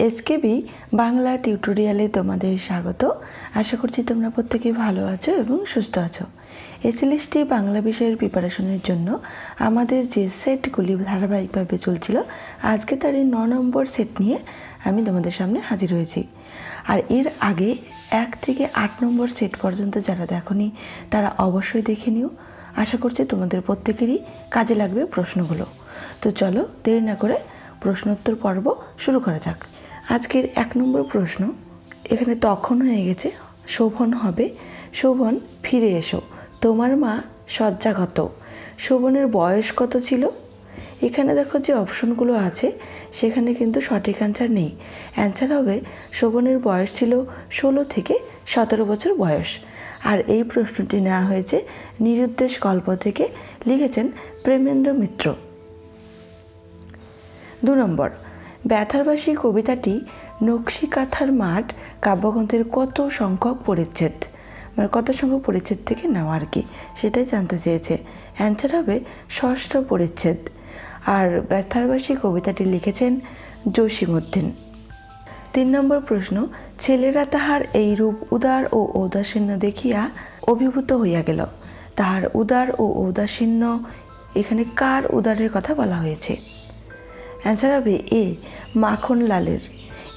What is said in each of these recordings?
SKB Bangla টিউটোরিয়ালে তোমাদের স্বাগত। আশা করছি তোমরা প্রত্যেকেই ভালো আছো এবং সুস্থ আছো। এসএলএসটি বাংলা বিষয়ের প্রিপারেশনের জন্য আমাদের যে সেটগুলি ধারাবাহিকভাবে চলছিল, আজকে তার এই 9 নম্বর সেট নিয়ে আমি তোমাদের সামনে হাজির হয়েছি। আর এর আগে 1 থেকে 8 নম্বর সেট পর্যন্ত যারা দেখোনি তারা অবশ্যই দেখে নিও। আশা করছি তোমাদের প্রত্যেকেরই কাজে লাগবে প্রশ্নগুলো। তো চলো দেরি না করে প্রশ্নোত্তর পর্ব শুরু করা যাক। আজকের 1 নম্বর প্রশ্ন, এখানে তখন হয়ে গেছে, শোভন হবে। শোভন ফিরে এসো, তোমার মা শয্যাগত। শোভনের বয়স কত ছিল? এখানে দেখো যে অপশনগুলো আছে সেখানে কিন্তু সঠিক অ্যান্সার নেই। অ্যান্সার হবে শোভনের বয়স ছিল 16 থেকে 17 বছর বয়স। আর এই প্রশ্নটি নেওয়া হয়েছে নিরুদ্দেশ গল্প থেকে, লিখেছেন প্রেমেন্দ্র মিত্র। 2 নম্বর, ব্যথারবাসী কবিতাটি নকশিকাঁথার মাঠ কাব্যগ্রন্থের কত সংখ্যক পরিচ্ছেদ, মানে কত সংখ্যক পরিচ্ছেদ থেকে নেওয়া আর কি, সেটাই জানতে চেয়েছে। অ্যান্সার হবে 6ষ্ঠ পরিচ্ছেদ। আর ব্যথারবাসী কবিতাটি লিখেছেন জসীমউদ্দীন। 3 নম্বর প্রশ্ন, ছেলেরা তাহার এই রূপ উদার ও ঔদাসীন্য দেখিয়া অভিভূত হইয়া গেল। তাহার উদার ও ঔদাসীন্য, এখানে কার উদারের কথা বলা হয়েছে? অ্যান্সার হবে এ, মাখনলালের।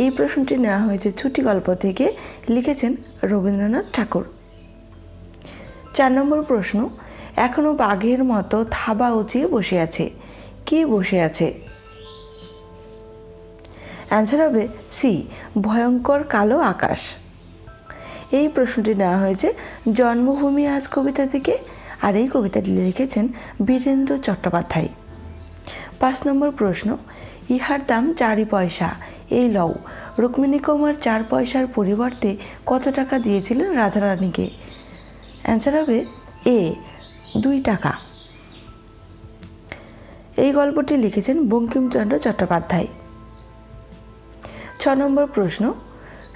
এই প্রশ্নটি নেওয়া হয়েছে ছুটি গল্প থেকে, লিখেছেন রবীন্দ্রনাথ ঠাকুর। 4 নম্বর প্রশ্ন, এখনো বাঘের মতো থাবা উঁচিয়ে বসে আছে। কে বসে আছে? অ্যান্সার হবে সি, ভয়ঙ্কর কালো আকাশ। এই প্রশ্নটি নেওয়া হয়েছে জন্মভূমি আজ কবিতা থেকে, আর এই কবিতাটি লিখেছেন বীরেন্দ্র চট্টোপাধ্যায়। 5 নম্বর প্রশ্ন, ইহার দাম 4 পয়সা, এই লও। রুক্মিণী কুমার 4 পয়সার পরিবর্তে কত টাকা দিয়েছিলেন রাধারানীকে? অ্যান্সার হবে এ, 2 টাকা। এই গল্পটি লিখেছেন বঙ্কিমচন্দ্র চট্টোপাধ্যায়। 6 নম্বর প্রশ্ন,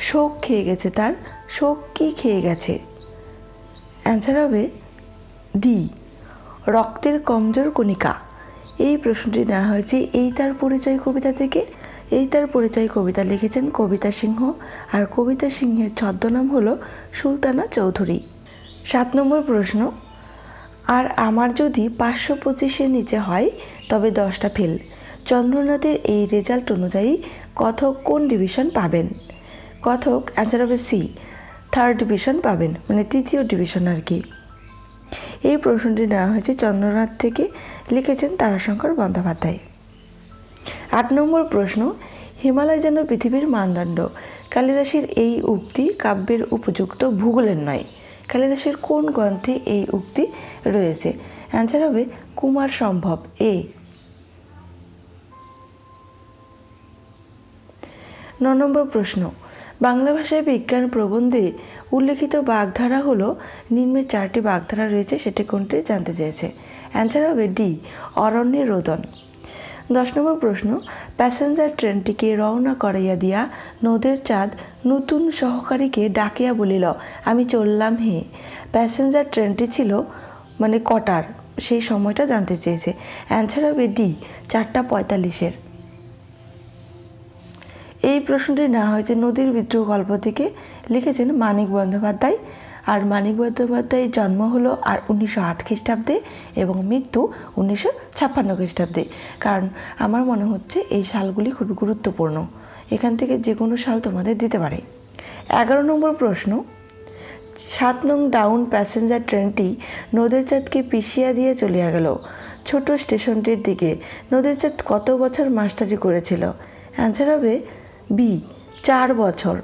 শোক খেয়ে গেছে তার, শোক কি খেয়ে গেছে? অ্যান্সার হবে ডি, রক্তের কমজোর কণিকা। এই প্রশ্নটি নেওয়া হয়েছে এই তার পরিচয় কবিতা থেকে। এই তার পরিচয় কবিতা লিখেছেন কবিতা সিংহ, আর কবিতা সিংহের ছদ্মনাম হলো সুলতানা চৌধুরী। 7 নম্বর প্রশ্ন, আর আমার যদি 525-এর নিচে হয় তবে 10টা ফেল। চন্দ্রনাথের এই রেজাল্ট অনুযায়ী কথক কোন ডিভিশন পাবেন? কথক অ্যান্সার হবে সি, 3rd ডিভিশন পাবেন, মানে 3য় ডিভিশন আর কি। এই প্রশ্নটি নেওয়া হয়েছে চন্দ্রনাথ থেকে, লিখেছেন তারাশঙ্কর বন্দ্যোপাধ্যায়। 8 নম্বর প্রশ্ন, হিমালয় যেন পৃথিবীর মানদণ্ড। কালিদাসের এই উক্তি কাব্যের উপযুক্ত ভূগোলের নয়। কালিদাসের কোন গ্রন্থে এই উক্তি রয়েছে? অ্যান্সার হবে কুমার সম্ভব, এ। 9 নম্বর প্রশ্ন, বাংলা ভাষায় বিজ্ঞান প্রবন্ধে উল্লেখিত বাগধারা হলো, নিম্নের 4টি বাগধারা রয়েছে, সেটি কোনটি জানতে চেয়েছে। অ্যান্সার হবে ডি, অরণ্যের রোদন। 10 নম্বর প্রশ্ন, প্যাসেঞ্জার ট্রেনটিকে রওনা করাইয়া দিয়া নদের চাঁদ নতুন সহকারীকে ডাকিয়া বলিল, আমি চললাম হে। প্যাসেঞ্জার ট্রেনটি ছিল মানে কটার, সেই সময়টা জানতে চেয়েছে। অ্যান্সার হবে ডি, 4:45-এর। এই প্রশ্নটি নেওয়া হয়েছে নদীর বিদ্রোহ গল্প থেকে, লিখেছেন মানিক বন্দ্যোপাধ্যায়। আর মানিক বন্দ্যোপাধ্যায়ের জন্ম হলো 1908 খ্রিস্টাব্দে এবং মৃত্যু 1956 খ্রিস্টাব্দে। কারণ আমার মনে হচ্ছে এই সালগুলি খুব গুরুত্বপূর্ণ, এখান থেকে যে কোনো সাল তোমাদের দিতে পারে। 11 নম্বর প্রশ্ন, 7 নং ডাউন প্যাসেঞ্জার ট্রেনটি নদের চাঁদকে পিষিয়া দিয়ে চলিয়া গেল ছোট স্টেশনটির দিকে। নদের চাঁদ কত বছর মাস্টারি করেছিল? অ্যান্সার হবে বি, 4 বছর।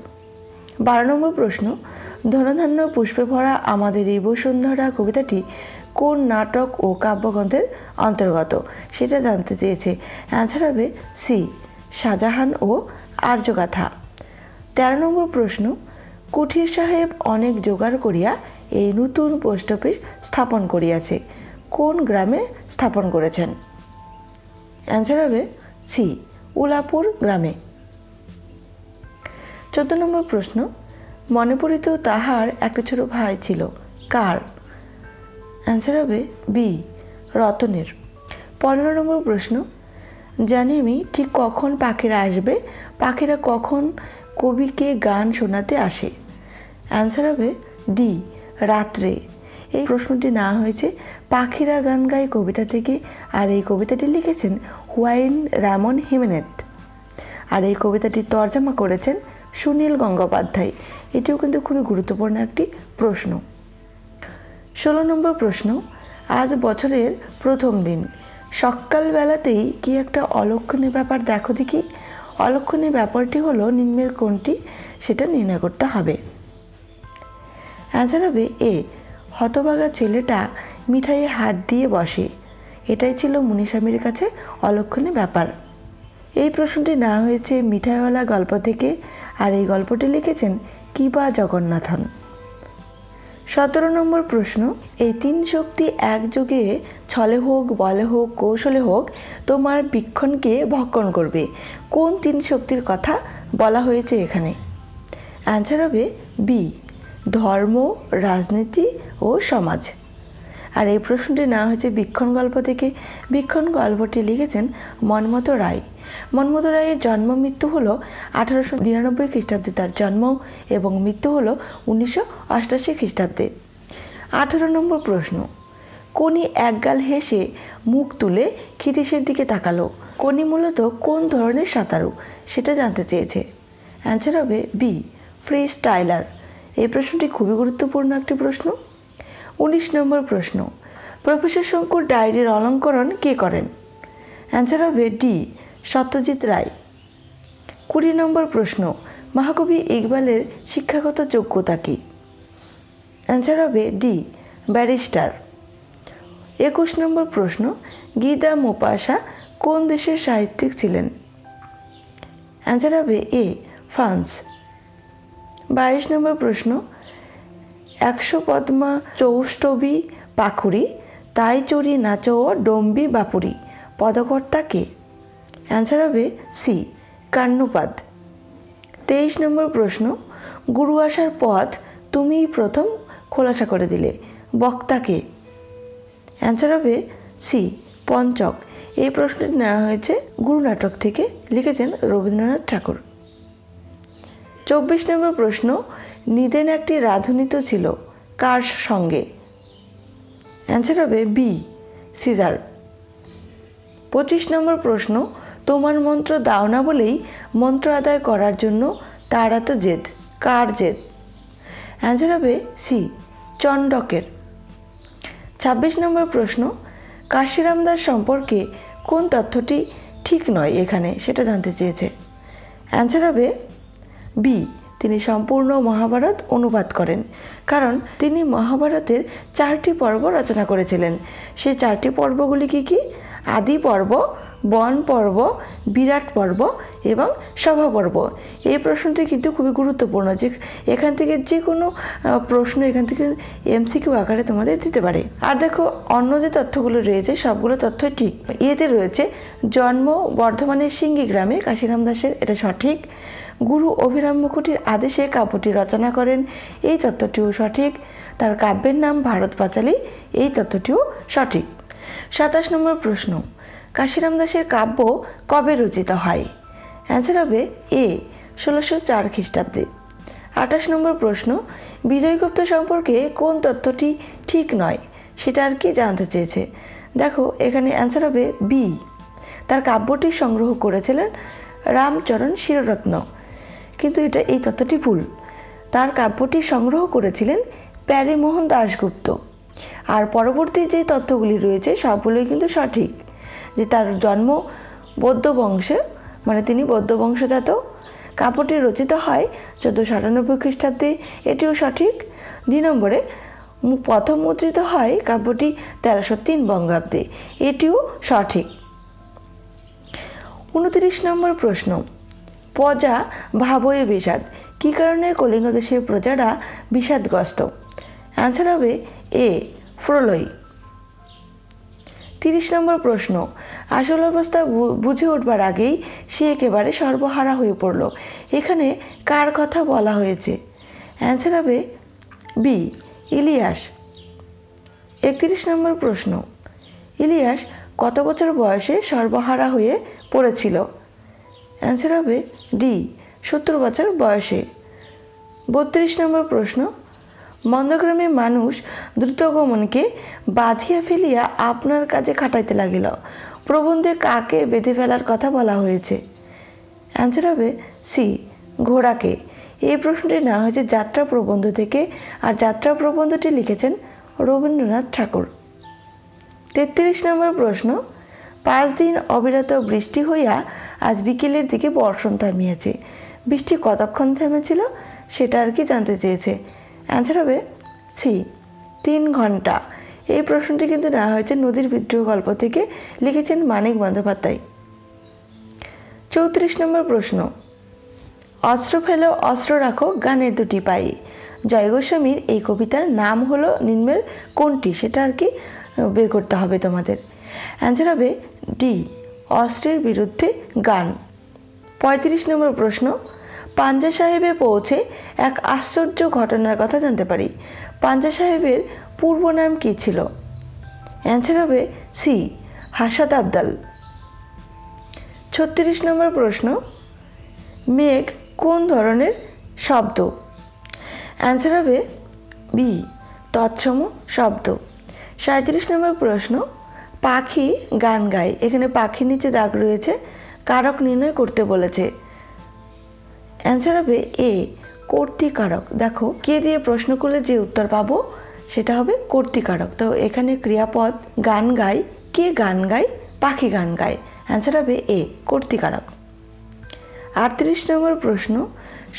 12 নম্বর প্রশ্ন, ধনধান্য পুষ্পে ভরা আমাদের এই বসুন্ধরা কবিতাটি কোন নাটক ও কাব্যগ্রন্থের অন্তর্গত, সেটা জানতে চেয়েছে। অ্যান্সার হবে সি, শাহজাহান ও আর্যগাথা। 13 নম্বর প্রশ্ন, কুঠির সাহেব অনেক জোগাড় করিয়া এই নতুন পোস্ট অফিস স্থাপন করিয়াছে, কোন গ্রামে স্থাপন করেছেন? অ্যান্সার হবে সি, উলাপুর গ্রামে। 14 নম্বর প্রশ্ন, মনে পড়িত তাহার একটা ছোট ভাই ছিল, কার? অ্যান্সার হবে বি, রতনের। 15 নম্বর প্রশ্ন, জানি আমি ঠিক কখন পাখিরা আসবে, পাখিরা কখন কবিকে গান শোনাতে আসে। অ্যান্সার হবে ডি, রাত্রে। এই প্রশ্নটি নেওয়া হয়েছে পাখিরা গান গায় কবিতা থেকে, আর এই কবিতাটি লিখেছেন হুয়াইন রামন হিমেনেজ, আর এই কবিতাটি তর্জমা করেছেন সুনীল গঙ্গোপাধ্যায়। এটিও কিন্তু খুবই গুরুত্বপূর্ণ একটি প্রশ্ন। 16 নম্বর প্রশ্ন, আজ বছরের প্রথম দিন, সকালবেলাতেই কি একটা অলক্ষণীয় ব্যাপার দেখো দেখি। অলক্ষণীয় ব্যাপারটি হলো নিম্নের কোনটি, সেটা নির্ণয় করতে হবে। অ্যান্সার হবে এ, হতভাগা ছেলেটা মিঠাইয়ে হাত দিয়ে বসে। এটাই ছিল মুনিস্বামীর কাছে অলক্ষণীয় ব্যাপার। এই প্রশ্নটি নেওয়া হয়েছে মিঠাইওয়ালা গল্প থেকে, আর এই গল্পটি লিখেছেন কিবা জগন্নাথন। 17 নম্বর প্রশ্ন, এই 3 শক্তি একযোগে ছলে হোক, বলে হোক, কৌশলে হোক তোমার বীক্ষণকে ভক্ষণ করবে। কোন 3 শক্তির কথা বলা হয়েছে এখানে? অ্যান্সার হবে বি, ধর্ম, রাজনীতি ও সমাজ। আর এই প্রশ্নটি নেওয়া হয়েছে বীক্ষণ গল্প থেকে। বীক্ষণ গল্পটি লিখেছেন মনমতো রায়। মনমতো রায়ের জন্ম মৃত্যু হলো 1899 খ্রিস্টাব্দে তার জন্ম, এবং মৃত্যু হলো 1988 খ্রিস্টাব্দে। 18 নম্বর প্রশ্ন, কোনি একগাল হেসে মুখ তুলে ক্ষিতীশের দিকে তাকালো। কোনি মূলত কোন ধরনের সাঁতারু সেটা জানতে চেয়েছে। অ্যান্সার হবে বি, ফ্রি স্টাইলার। এই প্রশ্নটি খুবই গুরুত্বপূর্ণ একটি প্রশ্ন। 19 নম্বর প্রশ্ন, প্রফেসর শঙ্কুর ডায়েরির অলঙ্করণ কে করেন? অ্যান্সার হবে ডি, সত্যজিৎ রায়। 20 নম্বর প্রশ্ন, মহাকবি ইকবালের শিক্ষাগত যোগ্যতা কী? অ্যান্সার হবে ডি, ব্যারিস্টার। 21 নম্বর প্রশ্ন, গীতা মোপাসা কোন দেশের সাহিত্যিক ছিলেন? অ্যান্সার হবে এ, ফ্রান্স। 22 নম্বর প্রশ্ন, 100 পদ্মা চৌষ্ঠবী পাখুরি, তাই চড়ি নাচো ডম্বি বাপুরি, পদকর্তা কে? অ্যান্সার হবে সি, কান্নুপাদ। 23 নম্বর প্রশ্ন, গুরু আসার পথ তুমিই প্রথম খোলাসা করে দিলে, বক্তা কে? অ্যান্সার হবে সি, পঞ্চক। এই প্রশ্নটি নেওয়া হয়েছে গুরু নাটক থেকে, লিখেছেন রবীন্দ্রনাথ ঠাকুর। 24 নম্বর প্রশ্ন, নিদেন একটি রাধুনীত ছিল, কার সঙ্গে? অ্যান্সার হবে বি, সিজার। 25 নম্বর প্রশ্ন, তোমার মন্ত্র দাও না বলেই মন্ত্র আদায় করার জন্য তার এত জেদ, কার জেদ? অ্যান্সার হবে সি, চণ্ডকের। 26 নম্বর প্রশ্ন, কাশিরাম দাস সম্পর্কে কোন তথ্যটি ঠিক নয় এখানে, সেটা জানতে চেয়েছে। অ্যান্সার হবে বি, তিনি সম্পূর্ণ মহাভারত অনুবাদ করেন, কারণ তিনি মহাভারতের 4টি পর্ব রচনা করেছিলেন। সেই 4টি পর্বগুলি কী কী? আদি পর্ব, বন পর্ব, বিরাট পর্ব এবং সভা পর্ব। এই প্রশ্নটি কিন্তু খুবই গুরুত্বপূর্ণ, যে এখান থেকে যে কোনো প্রশ্ন এখান থেকে এমসিকিউ আকারে তোমাদের দিতে পারে। আর দেখো, অন্য যে তথ্যগুলো রয়েছে সবগুলো তথ্য ঠিক। এতে রয়েছে জন্ম বর্ধমানের সিঙ্গি গ্রামে কাশিরাম দাসের, এটা সঠিক। গুরু অভিরাম মুখোটির আদেশে কাব্যটি রচনা করেন, এই তথ্যটিও সঠিক। তার কাব্যের নাম ভারত পাঁচালী, এই তথ্যটিও সঠিক। 27 নম্বর প্রশ্ন, কাশিরাম দাসের কাব্য কবে রচিত হয়? অ্যান্সার হবে এ, 1604 খ্রিস্টাব্দে। 28 নম্বর প্রশ্ন, বিজয়গুপ্ত সম্পর্কে কোন তথ্যটি ঠিক নয় সেটা আর কি জানতে চেয়েছে। দেখো, এখানে অ্যান্সার হবে বি, তার কাব্যটি সংগ্রহ করেছিলেন রামচরণ শিররত্ন, কিন্তু এই তথ্যটি ভুল। তার কাব্যটি সংগ্রহ করেছিলেন প্যারীমোহন দাশগুপ্ত। আর পরবর্তী যে তথ্যগুলি রয়েছে সবগুলোই কিন্তু সঠিক, যে তার জন্ম বৌদ্ধ বংশে, মানে তিনি বৌদ্ধ বংশজাত। কাব্যটি রচিত হয় 1498 খ্রিস্টাব্দে, এটিও সঠিক। 2 নম্বরে প্রথম মুদ্রিত হয় কাব্যটি 1303 বঙ্গাব্দে, এটিও সঠিক। 29 নম্বর প্রশ্ন, প্রজা ভাবয়ে বিষাদ, কী কারণে কলিঙ্গ দেশের প্রজারা বিষাদগ্রস্ত? অ্যান্সার হবে এ, প্রলয়। 30 নম্বর প্রশ্ন, আসল অবস্থা বুঝে উঠবার আগেই সে একেবারে সর্বহারা হয়ে পড়ল, এখানে কার কথা বলা হয়েছে? অ্যান্সার হবে বি, ইলিয়াস। 31 নম্বর প্রশ্ন, ইলিয়াস কত বছর বয়সে সর্বহারা হয়ে পড়েছিল? অ্যান্সার হবে ডি 70 বছর বয়সে। 32 নম্বর প্রশ্ন, মন্দগ্রামে মানুষ দ্রুতগমনকে বাঁধিয়া ফেলিয়া আপনার কাজে খাটাইতে লাগিল, প্রবন্ধে কাকে বেঁধে ফেলার কথা বলা হয়েছে? অ্যান্সার হবে সি ঘোড়াকে। এই প্রশ্নটি নেওয়া হয়েছে যাত্রা প্রবন্ধ থেকে, আর যাত্রা প্রবন্ধটি লিখেছেন রবীন্দ্রনাথ ঠাকুর। 33 নম্বর প্রশ্ন, 5 দিন অবিরত বৃষ্টি হইয়া আজ বিকেলের দিকে বর্ষণ থামিয়াছে, বৃষ্টি কতক্ষণ থেমেছিল সেটা আর কি জানতে চেয়েছে? অ্যান্সার হবে সি 3 ঘন্টা। এই প্রশ্নটি কিন্তু নেওয়া হয়েছে নদীর বিদ্রোহ গল্প থেকে, লিখেছেন মানিক বন্দ্যোপাধ্যায়। 34 নম্বর প্রশ্ন, অস্ত্র ফেলো অস্ত্র রাখো গানের দুটি পায়ে, জয় গোস্বামীর এই কবিতার নাম হলো নিম্নের কোনটি? সেটা আর কি বের করতে হবে তোমাদের। অ্যান্সার হবে ডি অস্ত্রের বিরুদ্ধে গান। 35 নম্বর প্রশ্ন, পাঞ্জা সাহেবে পৌঁছে এক আশ্চর্য ঘটনার কথা জানতে পারি, পাঞ্জা সাহেবের পূর্ব নাম কী ছিল? অ্যান্সার হবে সি হাসাত আবদাল। 36 নম্বর প্রশ্ন, মেঘ কোন ধরনের শব্দ? অ্যান্সার হবে বি তৎসম শব্দ। 37 নম্বর প্রশ্ন, পাখি গান গায়, এখানে পাখির নিচে দাগ রয়েছে, কারক নির্ণয় করতে বলেছে। অ্যান্সার হবে এ কর্তৃকারক। দেখো কে দিয়ে প্রশ্ন করলে যে উত্তর পাবো সেটা হবে কর্তৃকারক। তো এখানে ক্রিয়াপদ গান গায়, কে গান গায়? পাখি গান গায়। অ্যান্সার হবে এ কর্তৃকারক। 38 নম্বর প্রশ্ন,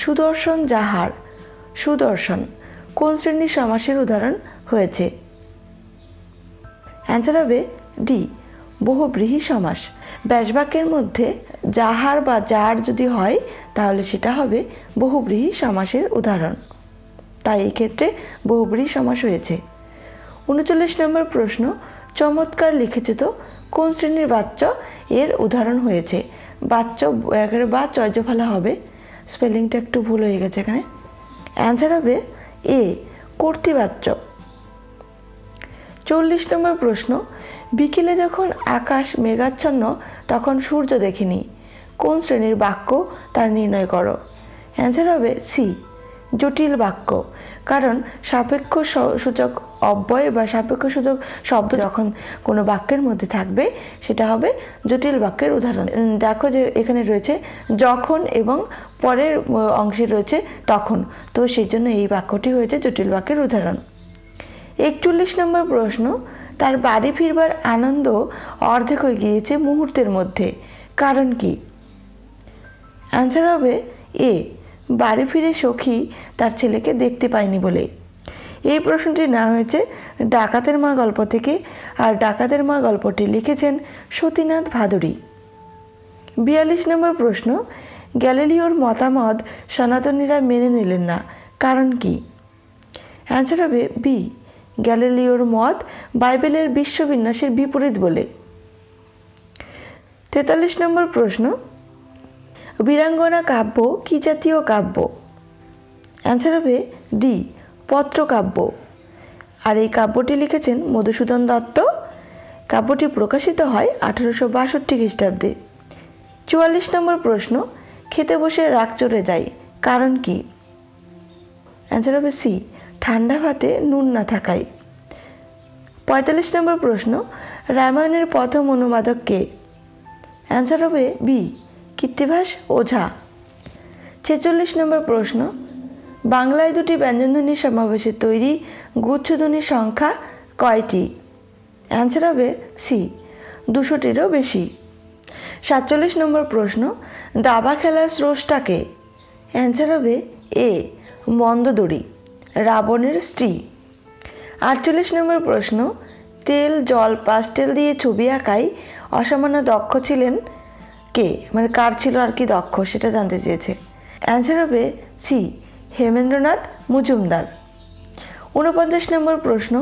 সুদর্শন যাহার, সুদর্শন কোন শ্রেণীর সমাসের উদাহরণ হয়েছে? অ্যান্সার হবে ডি বহুব্রীহি সমাস। ব্যাসবাক্যের মধ্যে যাহার বা যার যদি হয় তাহলে সেটা হবে বহুব্রীহি সমাসের উদাহরণ, তাই এই ক্ষেত্রে বহুব্রীহি সমাস হয়েছে। 39 নম্বর প্রশ্ন, চমৎকার লিখেছে তো কোন শ্রেণীর বাচ্য এর উদাহরণ হয়েছে? বাচ্য একেবারে বা চর্য ফেলা হবে, স্পেলিংটা একটু ভুল হয়ে গেছে এখানে। অ্যান্সার হবে এ কর্তৃবাচ্য। 40 নম্বর প্রশ্ন, বিকেলে যখন আকাশ মেঘাচ্ছন্ন তখন সূর্য দেখিনি, কোন শ্রেণীর বাক্য তার নির্ণয় করো? অ্যান্সার হবে সি জটিল বাক্য, কারণ সাপেক্ষ সূচক অব্যয় বা সাপেক্ষ সূচক শব্দ যখন কোনো বাক্যের মধ্যে থাকবে সেটা হবে জটিল বাক্যের উদাহরণ। দেখো যে এখানে রয়েছে যখন এবং পরের অংশে রয়েছে তখন, তো সেই জন্য এই বাক্যটি হয়েছে জটিল বাক্যের উদাহরণ। 41 নম্বর প্রশ্ন, তার বাড়ি ফিরবার আনন্দ অর্ধেক হয়ে গিয়েছে মুহূর্তের মধ্যে, কারণ কি? অ্যান্সার হবে এ বাড়ি ফিরে সখী তার ছেলেকে দেখতে পায়নি বলে। এই প্রশ্নটি নেওয়া হয়েছে ডাকাতের মা গল্প থেকে, আর ডাকাতের মা গল্পটি লিখেছেন সতীনাথ ভাদুড়ী। 42 নম্বর প্রশ্ন, গ্যালিলিওর মতামত সনাতনীরা মেনে নিলেন না, কারণ কি? অ্যান্সার হবে বি গ্যালিলিওর মত বাইবেলের বিশ্ববিন্যাসের বিপরীত বলে। 43 নম্বর প্রশ্ন, বীরাঙ্গনা কাব্য কি জাতীয় কাব্য? অ্যান্সার হবে ডি পত্রকাব্য, আর এই কাব্যটি লিখেছেন মধুসূদন দত্ত। কাব্যটি প্রকাশিত হয় 1862 খ্রিস্টাব্দে। 44 নম্বর প্রশ্ন, খেতে বসে রাগ চড়ে যায়, কারণ কি? অ্যান্সার হবে সি ঠান্ডা ভাতে নুন না থাকায়। 45 নম্বর প্রশ্ন, রামায়ণের প্রথম অনুবাদক কে? অ্যান্সার হবে বি কৃত্তিবাস ওঝা। 46 নম্বর প্রশ্ন, বাংলায় দুটি ব্যঞ্জনধ্বনির সমাবেশে তৈরি গুচ্ছধ্বনির সংখ্যা কয়টি? অ্যান্সার হবে সি 200-টিরও বেশি। 47 নম্বর প্রশ্ন, দাবা খেলার স্রষ্টাকে? অ্যান্সার হবে এ মন্দোদরী, রাবণের স্ত্রী। 48 নম্বর প্রশ্ন, তেল জল পাস্টেল দিয়ে ছবি আঁকায় অসামান্য দক্ষ ছিলেন কে? মানে কার ছিল আর কি দক্ষ সেটা জানতে চেয়েছে। অ্যান্সার হবে সি হেমেন্দ্রনাথ মজুমদার। 49 নম্বর প্রশ্ন,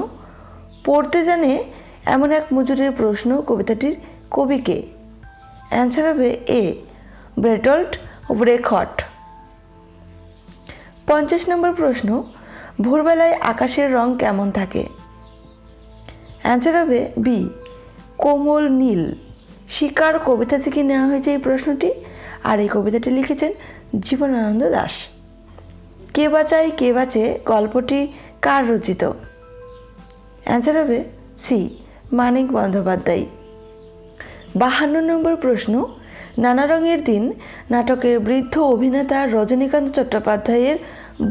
পড়তে জানে এমন এক মজুরের প্রশ্ন কবিতাটির কবি কে? অ্যান্সার হবে এ বেরটল্ট ব্রেখট। 50 নম্বর প্রশ্ন, ভোরবেলায় আকাশের রং কেমন থাকে? অ্যান্সার হবে বি কোমল নীল শিকার কবিতা থেকে নেওয়া হয়েছে এই প্রশ্নটি, আর এই কবিতাটি লিখেছেন জীবনানন্দ দাশ। কে বাঁচায় কে বাঁচে গল্পটি কার রচিত? অ্যান্সার হবে সি, মানিক বন্দ্যোপাধ্যায়। 52 নম্বর প্রশ্ন, নানা রঙের দিন নাটকের বৃদ্ধ অভিনেতা রজনীকান্ত চট্টোপাধ্যায়ের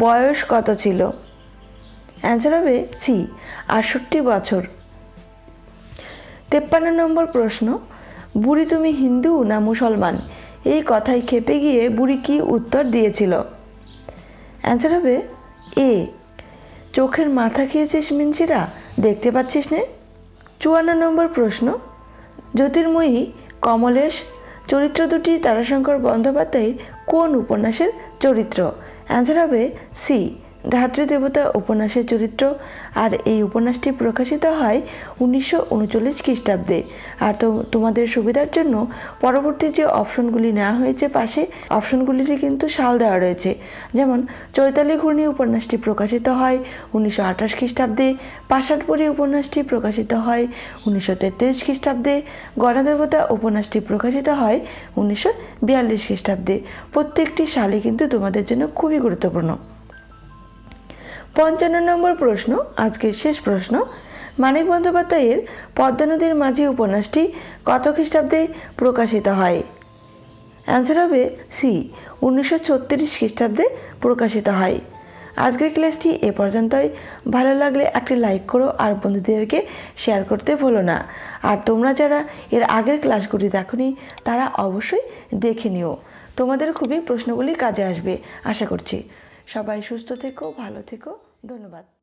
বয়স কত ছিল? অ্যান্সার হবে সি, 68 বছর। 53 নম্বর প্রশ্ন, বুড়ি তুমি হিন্দু না মুসলমান এই কথায় খেপে গিয়ে বুড়ি কি উত্তর দিয়েছিল? অ্যান্সার হবে এ, চোখের মাথা খেয়েছিস মিনচিরা, দেখতে পাচ্ছিস নে। 54 নম্বর প্রশ্ন, জ্যোতির্ময়ী কমলেশ চরিত্র দুটি তারাশঙ্কর বন্দ্যোপাধ্যায়ের কোন উপন্যাসের চরিত্র? অ্যান্সার হবে সি, ধাত্রী দেবতা উপন্যাসের চরিত্র। আর এই উপন্যাসটি প্রকাশিত হয় 1939 খ্রিস্টাব্দে। আর তোমাদের সুবিধার জন্য পরবর্তী যে অপশনগুলি নেওয়া হয়েছে পাশে অপশনগুলির কিন্তু সাল দেওয়া রয়েছে। যেমন চৈতালি ঘূর্ণি উপন্যাসটি প্রকাশিত হয় 1928 খ্রিস্টাব্দে, পাষাণপুরী উপন্যাসটি প্রকাশিত হয় 1933 খ্রিস্টাব্দে, গণদেবতা উপন্যাসটি প্রকাশিত হয় 1942 খ্রিস্টাব্দে। প্রত্যেকটি সালে কিন্তু তোমাদের জন্য খুবই গুরুত্বপূর্ণ। 55 নম্বর প্রশ্ন, আজকের শেষ প্রশ্ন, মানিক বন্দ্যোপাধ্যায়ের পদ্মা নদীর মাঝি উপন্যাসটি কত খ্রিস্টাব্দে প্রকাশিত হয়? অ্যান্সার হবে সি, 1936 খ্রিস্টাব্দে প্রকাশিত হয়। আজকের ক্লাসটি এ পর্যন্তই। ভালো লাগলে একটি লাইক করো আর বন্ধুদেরকে শেয়ার করতে ভুলো না। আর তোমরা যারা এর আগের ক্লাসগুলি দেখোনি তারা অবশ্যই দেখে নিও, তোমাদের খুবই প্রশ্নগুলি কাজে আসবে আশা করছি। সবাই সুস্থ থেকো, ভালো থেকো, ধন্যবাদ।